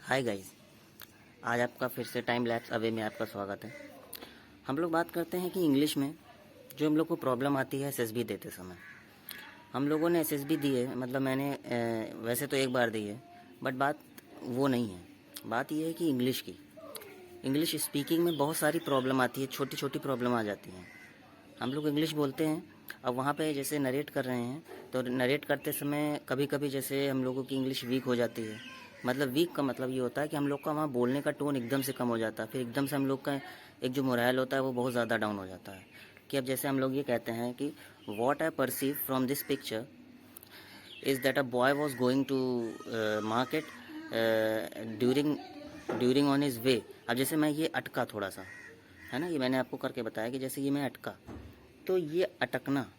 Hi guys, आज आपका फिर से टाइम लैप्स अवे में आपका स्वागत है। हम लोग बात करते हैं कि इंग्लिश में जो हम लोग को प्रॉब्लम आती है एसएसबी देते समय। हम लोगों ने एसएसबी दी है, मतलब मैंने वैसे तो एक बार दी है, बट बात वो नहीं है। बात ये है कि इंग्लिश स्पीकिंग में बहुत सारी प्रॉब्लम आती है, छोटी छोटी प्रॉब्लम आ जाती हैं। हम लोग इंग्लिश बोलते हैं, अब वहाँ पे जैसे नरेट कर रहे हैं तो नरेट करते समय कभी कभी जैसे हम लोगों की इंग्लिश वीक हो जाती है। मतलब वीक का मतलब ये होता है कि हम लोग का वहाँ बोलने का टोन एकदम से कम हो जाता है, फिर एकदम से हम लोग का एक जो मोरल होता है वो बहुत ज़्यादा डाउन हो जाता है। कि अब जैसे हम लोग ये कहते हैं कि what I perceive from this picture is that a boy was going to market during during on his way. अब जैसे मैं ये अटका थोड़ा सा, है ना, ये मैंने आपको करके बताया कि जैसे ये मैं अटका, तो ये अटकना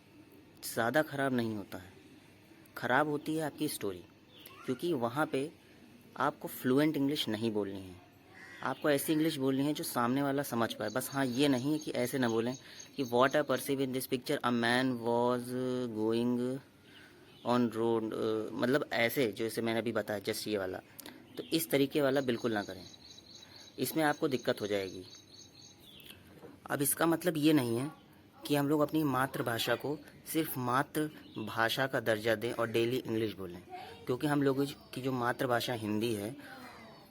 ज़्यादा ख़राब नहीं होता है, ख़राब होती है आपकी स्टोरी। क्योंकि वहाँ पे आपको फ्लुएंट इंग्लिश नहीं बोलनी है, आपको ऐसी इंग्लिश बोलनी है जो सामने वाला समझ पाए। बस हाँ, ये नहीं है कि ऐसे ना बोलें कि what I perceive in this picture a man was going on road, मतलब ऐसे जैसे मैंने अभी बताया जस्ट ये वाला। तो इस तरीके वाला बिल्कुल ना करें, इसमें आपको दिक्कत हो जाएगी। अब इसका मतलब ये नहीं है कि हम लोग अपनी मातृभाषा को सिर्फ मातृभाषा का दर्जा दें और डेली इंग्लिश बोलें। क्योंकि हम लोगों की जो मातृभाषा हिंदी है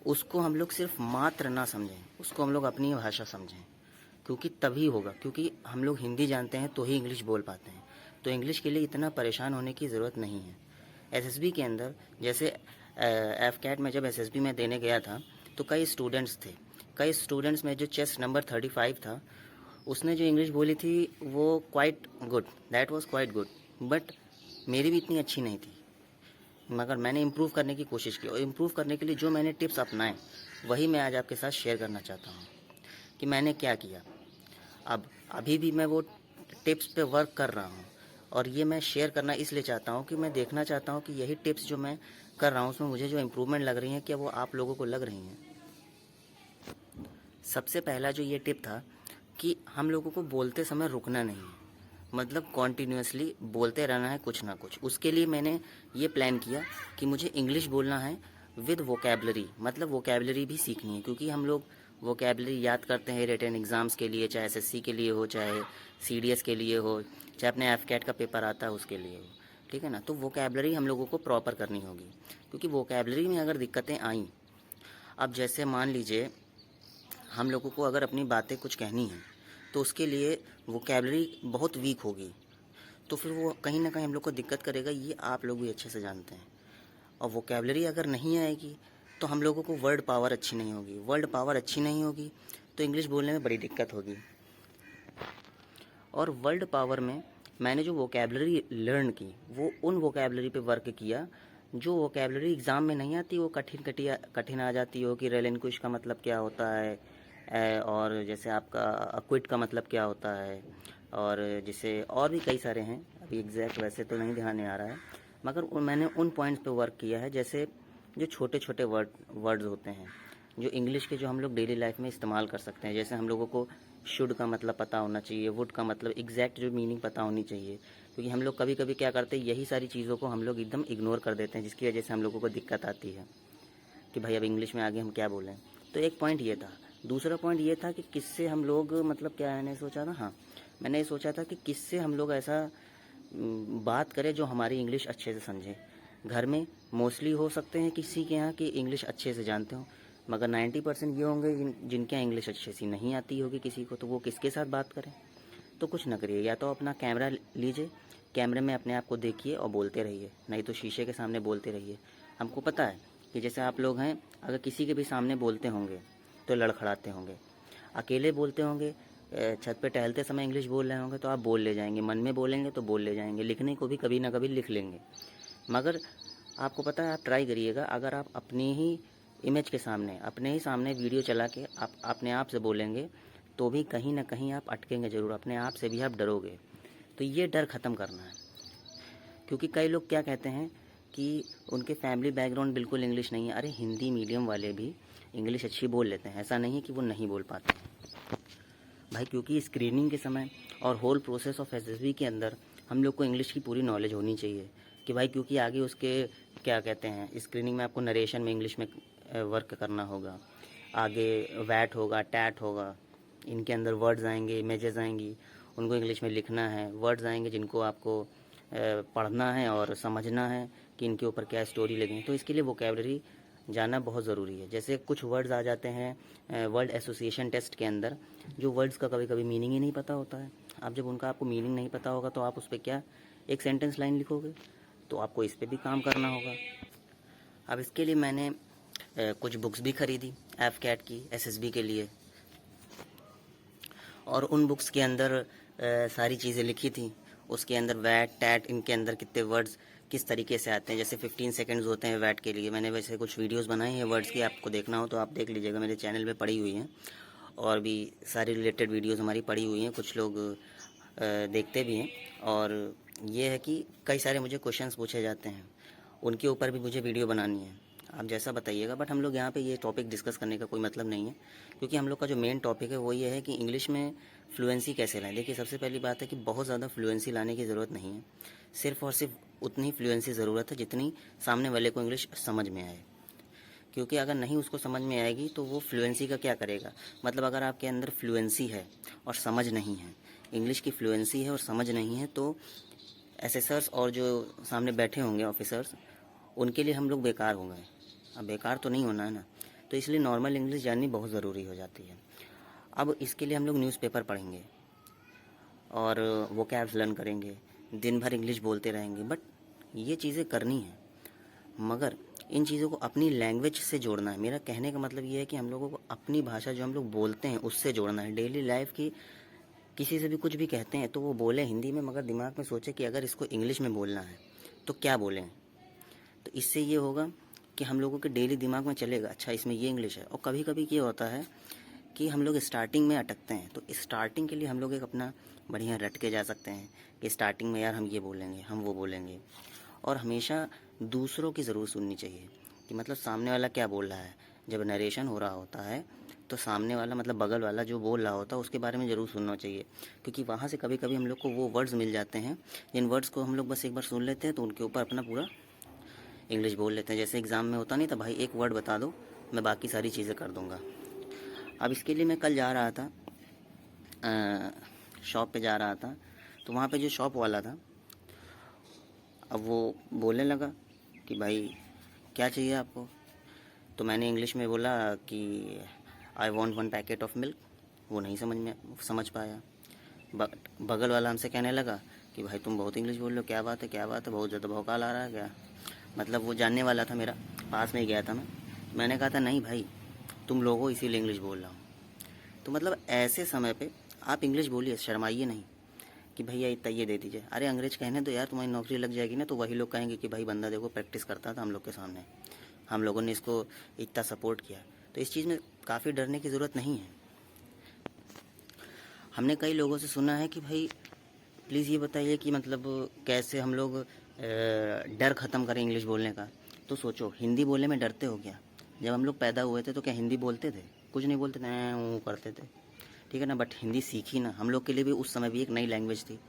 उसको हम लोग सिर्फ मात्र ना समझें, उसको हम लोग अपनी भाषा समझें। क्योंकि तभी होगा, क्योंकि हम लोग हिंदी जानते हैं तो ही इंग्लिश बोल पाते हैं। तो इंग्लिश के लिए इतना परेशान होने की ज़रूरत नहीं है। एसएसबी के अंदर जैसे एफ कैट में जब एसएसबी में देने गया था तो कई स्टूडेंट्स थे, कई स्टूडेंट्स में जो चेस्ट नंबर 35 था उसने जो इंग्लिश बोली थी वो quite good, that was quite good, but मेरी भी इतनी अच्छी नहीं थी। मगर मैंने इम्प्रूव करने की कोशिश की और इम्प्रूव करने के लिए जो मैंने टिप्स अपनाए वही मैं आज आपके साथ शेयर करना चाहता हूँ कि मैंने क्या किया। अब अभी भी मैं वो टिप्स पे वर्क कर रहा हूँ और ये मैं शेयर करना इसलिए चाहता हूँ कि मैं देखना चाहता हूँ कि यही टिप्स जो मैं कर रहा हूँ उसमें मुझे जो इम्प्रूवमेंट लग रही हैं क्या वो आप लोगों को लग रही हैं। सबसे पहला जो ये टिप था कि हम लोगों को बोलते समय रुकना नहीं है, मतलब कॉन्टीन्यूसली बोलते रहना है कुछ ना कुछ। उसके लिए मैंने ये प्लान किया कि मुझे इंग्लिश बोलना है विद वोकेबलरी, मतलब वोकेबलरी भी सीखनी है। क्योंकि हम लोग वोकेबलरी याद करते हैं रिटन एग्ज़ाम्स के लिए, चाहे एसएससी के लिए हो, चाहे सीडीएस के लिए हो, चाहे अपने एफ कैट का पेपर आता है उसके लिए हो, ठीक है ना। तो वोकेबलरी हम लोगों को प्रॉपर करनी होगी। क्योंकि वोकेबलरी में अगर दिक्कतें आईं, अब जैसे मान लीजिए हम लोगों को अगर अपनी बातें कुछ कहनी है तो उसके लिए वोकेबलरी बहुत वीक होगी, तो फिर वो कहीं ना कहीं हम लोग को दिक्कत करेगा, ये आप लोग भी अच्छे से जानते हैं। और वोकेबलरी अगर नहीं आएगी तो हम लोगों को वर्ड पावर अच्छी नहीं होगी, वर्ड पावर अच्छी नहीं होगी तो इंग्लिश बोलने में बड़ी दिक्कत होगी। और वर्ड पावर में मैंने जो वोकेबलरी लर्न की वो उन वोकेबलरी पे वर्क किया जो वोकेबलरी एग्ज़ाम में नहीं आती, वो कठिन आ जाती हो कि रेलिंक्विश का मतलब क्या होता है, और जैसे आपका अक्विट का मतलब क्या होता है, और जैसे और भी कई सारे हैं, अभी एग्जैक्ट वैसे तो नहीं ध्यान में आ रहा है। मगर मैंने उन पॉइंट्स पे वर्क किया है, जैसे जो छोटे छोटे वर्ड्स होते हैं जो इंग्लिश के, जो हम लोग डेली लाइफ में इस्तेमाल कर सकते हैं। जैसे हम लोगों को शुड का मतलब पता होना चाहिए, वुड का मतलब एग्जैक्ट जो मीनिंग पता होनी चाहिए। क्योंकि हम लोग कभी कभी क्या करते हैं, यही सारी चीज़ों को हम लोग एकदम इग्नोर कर देते हैं, जिसकी वजह से हम लोगों को दिक्कत आती है कि भाई अब इंग्लिश में आगे हम क्या बोलें। तो एक पॉइंट ये था। दूसरा पॉइंट ये था कि किससे हम लोग, मतलब क्या मैंने सोचा था, हाँ मैंने ये सोचा था कि किससे हम लोग ऐसा बात करें जो हमारी इंग्लिश अच्छे से समझे। घर में मोस्टली हो सकते हैं किसी के यहाँ की इंग्लिश अच्छे से जानते हो, मगर 90% ये होंगे जिनके यहाँ इंग्लिश अच्छे से नहीं आती होगी किसी को, तो वो किसके साथ बात करें। तो कुछ ना करिए, या तो अपना कैमरा लीजिए, कैमरे में अपने आप को देखिए और बोलते रहिए, नहीं तो शीशे के सामने बोलते रहिए। हमको पता है कि जैसे आप लोग हैं, अगर किसी के भी सामने बोलते होंगे तो लड़खड़ाते होंगे, अकेले बोलते होंगे, छत पे टहलते समय इंग्लिश बोल रहे होंगे तो आप बोल ले जाएंगे, मन में बोलेंगे तो बोल ले जाएंगे, लिखने को भी कभी ना कभी लिख लेंगे। मगर आपको पता है, आप ट्राई करिएगा, अगर आप अपनी ही इमेज के सामने, अपने ही सामने वीडियो चला के आप अपने आप से बोलेंगे तो भी कहीं ना कहीं आप अटकेंगे ज़रूर, अपने आप से भी आप डरोगे। तो ये डर ख़त्म करना है। क्योंकि कई लोग क्या कहते हैं कि उनके फैमिली बैकग्राउंड बिल्कुल इंग्लिश नहीं है। अरे हिंदी मीडियम वाले भी इंग्लिश अच्छी बोल लेते हैं, ऐसा नहीं है कि वो नहीं बोल पाते भाई। क्योंकि स्क्रीनिंग के समय और होल प्रोसेस ऑफ एसएसबी के अंदर हम लोग को इंग्लिश की पूरी नॉलेज होनी चाहिए कि भाई, क्योंकि आगे उसके क्या कहते हैं, स्क्रीनिंग में आपको नरेशन में इंग्लिश में वर्क करना होगा। आगे वैट होगा, टैट होगा, इनके अंदर वर्ड्स आएंगे, इमेजेस आएंगी, उनको इंग्लिश में लिखना है। वर्ड्स आएंगे जिनको आपको पढ़ना है और समझना है कि इनके ऊपर क्या स्टोरी लगी है। तो इसके लिए वोकेबलरी जानना बहुत ज़रूरी है। जैसे कुछ वर्ड्स आ जाते हैं वर्ड एसोसिएशन टेस्ट के अंदर, जो वर्ड्स का कभी कभी मीनिंग ही नहीं पता होता है। आप जब उनका आपको मीनिंग नहीं पता होगा तो आप उस पर क्या एक सेंटेंस लाइन लिखोगे, तो आपको इस पर भी काम करना होगा। अब इसके लिए मैंने कुछ बुक्स भी खरीदी एफकैट की एसएसबी के लिए, और उन बुक्स के अंदर सारी चीज़ें लिखी थी। उसके अंदर वैट टैट इनके अंदर कितने वर्ड्स किस तरीके से आते हैं। जैसे 15 सेकंड्स होते हैं वैट के लिए। मैंने वैसे कुछ वीडियोस बनाई हैं वर्ड्स की, आपको देखना हो तो आप देख लीजिएगा, मेरे चैनल पे पड़ी हुई हैं। और भी सारी रिलेटेड वीडियोस हमारी पड़ी हुई हैं, कुछ लोग देखते भी हैं। और ये है कि कई सारे मुझे क्वेश्चंस पूछे जाते हैं, उनके ऊपर भी मुझे वीडियो बनानी है। आप जैसा बताइएगा, बट हम लोग यहाँ पे ये टॉपिक डिस्कस करने का कोई मतलब नहीं है, क्योंकि हम लोग का जो मेन टॉपिक है वो ये है कि इंग्लिश में फ्लुएंसी कैसे लाएं। देखिए, सबसे पहली बात है कि बहुत ज़्यादा फ्लुएंसी लाने की ज़रूरत नहीं है। सिर्फ और सिर्फ उतनी फ्लुएंसी ज़रूरत है जितनी सामने वाले को इंग्लिश समझ में आए। क्योंकि अगर नहीं उसको समझ में आएगी तो वो फ्लुएंसी का क्या करेगा। मतलब अगर आपके अंदर फ्लुएंसी है और समझ नहीं है, इंग्लिश की फ्लुएंसी है और समझ नहीं है, तो एसेसर्स और जो सामने बैठे होंगे ऑफिसर्स, उनके लिए हम लोग बेकार हो गए। अब बेकार तो नहीं होना है ना, तो इसलिए नॉर्मल इंग्लिश जाननी बहुत ज़रूरी हो जाती है। अब इसके लिए हम लोग न्यूज़पेपर पढ़ेंगे और वोकैब्स लर्न करेंगे, दिन भर इंग्लिश बोलते रहेंगे, बट ये चीज़ें करनी है, मगर इन चीज़ों को अपनी लैंग्वेज से जोड़ना है। मेरा कहने का मतलब ये है कि हम लोगों को अपनी भाषा जो हम लोग बोलते हैं उससे जोड़ना है। डेली लाइफ की किसी से भी कुछ भी कहते हैं तो वो बोले हिंदी में, मगर दिमाग में सोचे कि अगर इसको इंग्लिश में बोलना है तो क्या बोलें। तो इससे ये होगा कि हम लोगों के डेली दिमाग में चलेगा, अच्छा इसमें ये इंग्लिश है। और कभी कभी ये होता है कि हम लोग स्टार्टिंग में अटकते हैं, तो स्टार्टिंग के लिए हम लोग एक अपना बढ़िया रट के जा सकते हैं कि स्टार्टिंग में यार हम ये बोलेंगे, हम वो बोलेंगे। और हमेशा दूसरों की ज़रूर सुननी चाहिए कि मतलब सामने वाला क्या बोल रहा है। जब नरेशन हो रहा होता है तो सामने वाला मतलब बगल वाला जो बोल रहा होता है उसके बारे में ज़रूर सुनना चाहिए, क्योंकि वहाँ से कभी कभी हम लोग को वो वर्ड्स मिल जाते हैं जिन वर्ड्स को हम लोग बस एक बार सुन लेते हैं तो उनके ऊपर अपना पूरा इंग्लिश बोल लेते हैं। जैसे एग्ज़ाम में होता नहीं था, भाई एक वर्ड बता दो मैं बाकी सारी चीज़ें कर दूँगा। अब इसके लिए मैं कल जा रहा था शॉप पे जा रहा था, तो वहाँ पे जो शॉप वाला था, अब वो बोलने लगा कि भाई क्या चाहिए आपको। तो मैंने इंग्लिश में बोला कि I want 1 packet of milk. वो नहीं समझ पाया। बगल वाला हमसे कहने लगा कि भाई तुम बहुत इंग्लिश बोल रहे हो, क्या बात है क्या बात है, बहुत ज़्यादा भौकाल आ रहा है क्या। मतलब वो जानने वाला था, मेरा पास में ही गया था मैंने कहा था नहीं भाई तुम लोग हो इसीलिए इंग्लिश बोल रहा हूँ। तो मतलब ऐसे समय पे आप इंग्लिश बोलिए, शर्माइए नहीं कि भैया इतना ये दे दीजिए। अरे अंग्रेज कहने तो यार, तुम्हारी नौकरी लग जाएगी ना, तो वही लोग कहेंगे कि भाई बंदा देखो प्रैक्टिस करता था हम लोग के सामने, हम लोगों ने इसको इतना सपोर्ट किया। तो इस चीज़ में काफ़ी डरने की ज़रूरत नहीं है। हमने कई लोगों से सुना है कि भाई प्लीज़ ये बताइए कि मतलब कैसे हम लोग डर ख़त्म करें इंग्लिश बोलने का। तो सोचो, हिंदी बोलने में डरते हो क्या। जब हम लोग पैदा हुए थे तो क्या हिंदी बोलते थे? कुछ नहीं बोलते थे, वो करते थे, ठीक है ना। बट हिंदी सीखी ना, हम लोग के लिए भी उस समय भी एक नई लैंग्वेज थी,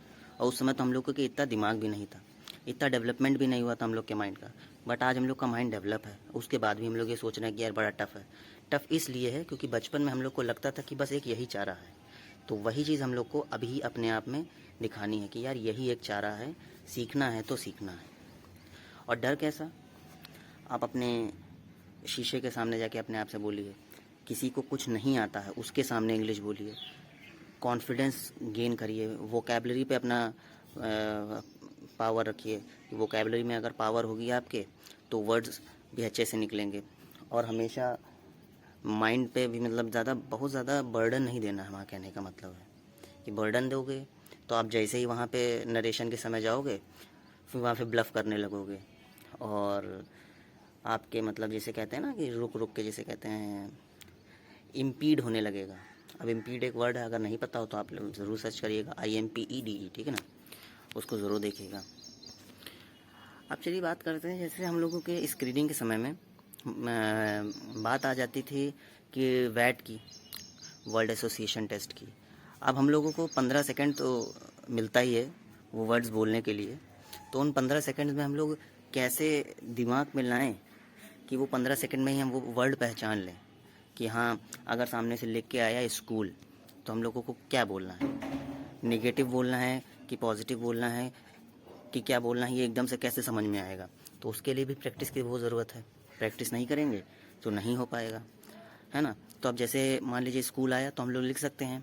और उस समय तो हम लोग को इतना दिमाग भी नहीं था, इतना डेवलपमेंट भी नहीं हुआ था हम लोग के माइंड का। बट आज हम लोग का माइंड डेवलप है, उसके बाद भी हम लोग ये सोच रहे हैं कि यार बड़ा टफ़ है। टफ़ इसलिए है क्योंकि बचपन में हम लोग को लगता था कि बस एक यही चारा है, तो वही चीज़ हम लोग को अभी अपने आप में दिखानी है कि यार यही एक चारा है, सीखना है तो सीखना है। और डर कैसा, आप अपने शीशे के सामने जाके अपने आप से बोलिए, किसी को कुछ नहीं आता है उसके सामने इंग्लिश बोलिए, कॉन्फिडेंस गेन करिए, वोकैबलरी पे अपना पावर रखिए। वोकैबलरी में अगर पावर होगी आपके तो वर्ड्स भी अच्छे से निकलेंगे। और हमेशा माइंड पे भी मतलब बहुत ज़्यादा बर्डन नहीं देना है। वहाँ कहने का मतलब है कि बर्डन दोगे तो आप जैसे ही वहाँ पे नरेशन के समय जाओगे फिर वहाँ पे ब्लफ करने लगोगे, और आपके मतलब जैसे कहते हैं ना कि रुक रुक के जैसे कहते हैं, इम्पीड होने लगेगा। अब इम्पीड एक वर्ड है, अगर नहीं पता हो तो आप लोग ज़रूर सर्च करिएगा, IMPEDE, ठीक है ना, उसको ज़रूर देखिएगा। अब चलिए बात करते हैं, जैसे हम लोगों के स्क्रीनिंग के समय में बात आ जाती थी कि वैट की, वर्ल्ड एसोसिएशन टेस्ट की। अब हम लोगों को 15 सेकंड तो मिलता ही है वो वर्ड्स बोलने के लिए, तो उन 15 सेकंड में हम लोग कैसे दिमाग में लाएं कि वो 15 सेकंड में ही हम वो वर्ड पहचान लें कि हाँ, अगर सामने से लिख के आया स्कूल, तो हम लोगों को क्या बोलना है, नेगेटिव बोलना है कि पॉजिटिव बोलना है कि क्या बोलना है, ये एकदम से कैसे समझ में आएगा। तो उसके लिए भी प्रैक्टिस की बहुत ज़रूरत है। प्रैक्टिस नहीं करेंगे तो नहीं हो पाएगा, है ना। तो अब जैसे मान लीजिए स्कूल आया, तो हम लोग लिख सकते हैं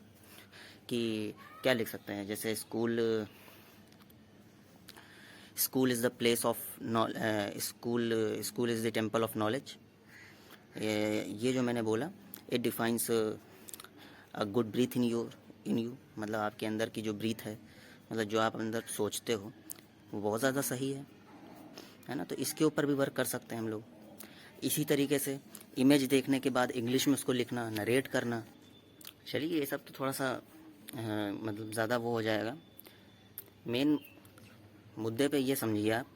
कि क्या लिख सकते हैं, जैसे school is the place of school is the temple of knowledge. ये जो मैंने बोला, it defines a good breath in you, मतलब आपके अंदर की जो ब्रीथ है, मतलब जो आप अंदर सोचते हो, वो बहुत ज़्यादा सही है ना। तो इसके ऊपर भी वर्क कर सकते हैं हम लोग। इसी तरीके से इमेज देखने के बाद इंग्लिश में उसको लिखना, नरेट करना। चलिए, ये सब तो थोड़ा सा मतलब ज़्यादा वो हो जाएगा। मेन मुद्दे पे ये समझिए आप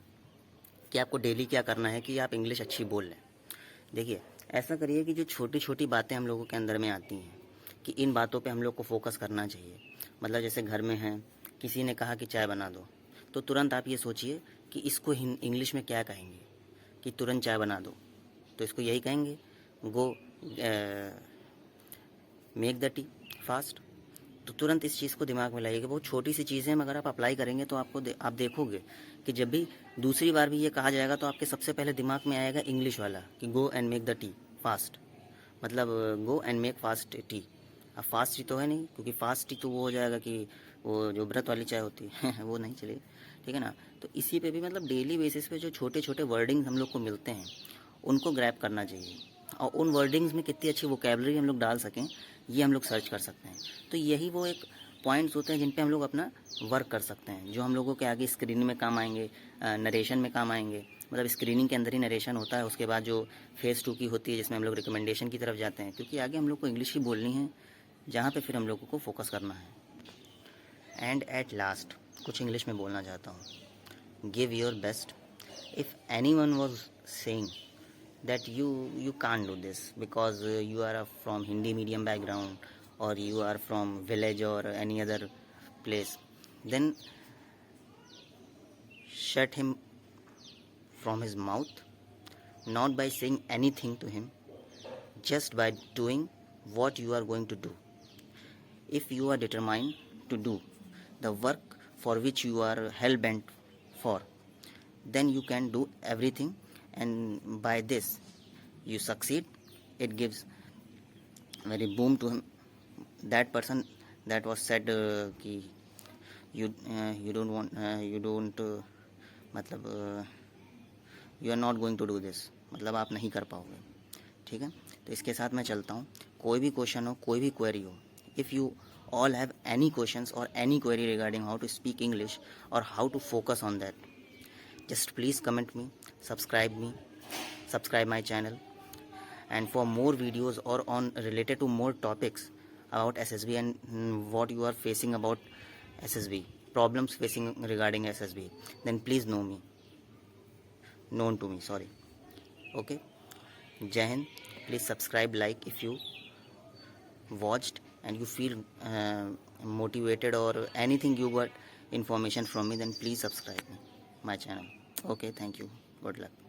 कि आपको डेली क्या करना है कि आप इंग्लिश अच्छी बोल लें। देखिए, ऐसा करिए कि जो छोटी छोटी बातें हम लोगों के अंदर में आती हैं, कि इन बातों पे हम लोग को फोकस करना चाहिए। मतलब जैसे घर में हैं, किसी ने कहा कि चाय बना दो, तो तुरंत आप ये सोचिए कि इसको इंग्लिश में क्या कहेंगे, कि तुरंत चाय बना दो, तो इसको यही कहेंगे, go make the tea fast. तो तुरंत इस चीज़ को दिमाग में लाइएगा। बहुत छोटी सी चीज़ें हैं, मगर आप अप्लाई करेंगे तो आप देखोगे कि जब भी दूसरी बार भी ये कहा जाएगा, तो आपके सबसे पहले दिमाग में आएगा इंग्लिश वाला, कि go and make the tea fast, मतलब go and make fast tea. अब फास्ट टी तो है नहीं, क्योंकि फास्ट टी तो वो हो जाएगा कि वो जो व्रत वाली चाय होती है वो नहीं चलेगी, ठीक है ना। तो इसी पे भी मतलब डेली बेसिस पे जो छोटे छोटे वर्डिंग्स हम लोग को मिलते हैं, उनको ग्रैब करना चाहिए, और उन वर्डिंग्स में कितनी अच्छी वोकेबलरी हम लोग डाल सकें, ये हम लोग सर्च कर सकते हैं। तो यही वो एक पॉइंट्स होते हैं जिन पे हम लोग अपना वर्क कर सकते हैं, जो हम लोगों के आगे स्क्रीन में काम आएंगे, नरेशन में काम आएंगे। मतलब स्क्रीनिंग के अंदर ही नरेशन होता है, उसके बाद जो फेज़ 2 की होती है, जिसमें हम लोग रिकमेंडेशन की तरफ जाते हैं, क्योंकि आगे हम लोग को इंग्लिश ही बोलनी है, जहाँ पे फिर हम लोगों को फोकस करना है। एंड एट लास्ट कुछ इंग्लिश में बोलना चाहता हूँ, give your best. If any one was saying that you can't do this because you are from Hindi medium background, or you are from village or any other place, then shut him from his mouth, not by saying anything to him, just by doing what you are going to do. If you are determined to do the work for which you are hell bent for, then you can do everything, and by this you succeed. It gives very boom to him, that person that was said कि you don't want you don't मतलब you are not going to do this, मतलब आप नहीं कर पाओगे, ठीक है। तो इसके साथ मैं चलता हूँ। कोई भी क्वेश्चन हो, कोई भी क्वेरी हो, if you all have any questions or any query regarding how to speak English or how to focus on that, just please comment me, subscribe my channel, and for more videos or on related to more topics about SSB and what you are facing about SSB, problems facing regarding SSB, then please known to me, sorry. Okay, Jai Hind. Please subscribe, like if you watched and you feel motivated or anything you got information from me, then please subscribe my channel. Okay, thank you, good luck.